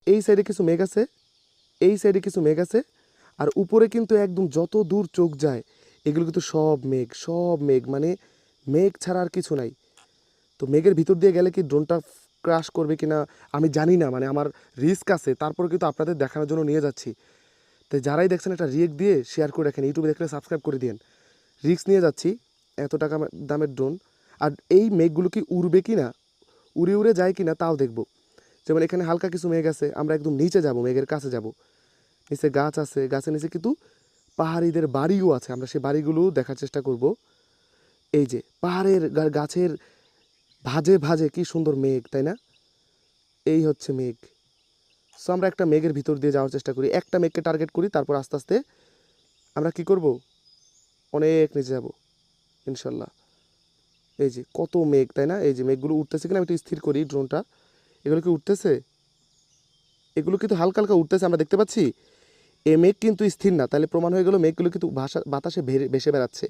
এই সাইডে কিছু মেঘ আছে, এই সাইডে কিছু মেঘ আছে, আর উপরে কিন্তু একদম যত দূর চোখ যায় এগুলো কিন্তু সব মেঘ, সব মেঘ, মানে মেঘ ছাড়া আর কিছু নাই। তো মেঘের ভিতর দিয়ে গেলে কি ড্রোনটা ক্রাশ করবে কিনা আমি জানি না, মানে আমার রিস্ক আছে, তারপর কিন্তু আপনাদের দেখানোর জন্য নিয়ে যাচ্ছি। তাই যারাই দেখছেন একটা রিয়েক্ট দিয়ে শেয়ার করে রাখেন, ইউটিউবে দেখলে সাবস্ক্রাইব করে দিন। রিস্ক নিয়ে যাচ্ছি, এত টাকা দামের ড্রোন। আর এই মেঘগুলো কি উড়বে কি না, উড়ে উড়ে যায় কি না তাও দেখব। যেমন এখানে হালকা কিছু মেঘ আছে, আমরা একদম নিচে যাব, মেঘের কাছে যাব। নিচে গাছ আছে, গাছের নিচে কিন্তু পাহাড়িদের বাড়িও আছে, আমরা সেই বাড়িগুলো দেখার চেষ্টা করব। এই যে পাহাড়ের গাছের ভাঁজে ভাঁজে কি সুন্দর মেঘ, তাই না? এই হচ্ছে মেঘ। সো আমরা একটা মেঘের ভিতর দিয়ে যাওয়ার চেষ্টা করি, একটা মেঘকে টার্গেট করি, তারপর আস্তে আস্তে আমরা কি করব, অনেক নিচে যাব ইনশাল্লাহ। এই যে কত মেঘ, তাই না? এই যে মেঘগুলো উঠতেছে কিনা আমি একটু স্থির করি ড্রোনটা। এগুলো কি উঠতেছে? এগুলো কিন্তু হালকা হালকা উঠতেছে, আমরা দেখতে পাচ্ছি। এ মেঘ কিন্তু স্থির না, তাহলে প্রমাণ হয়ে গেল মেঘগুলো কিন্তু বাতাসে ভেসে বেড়াচ্ছে।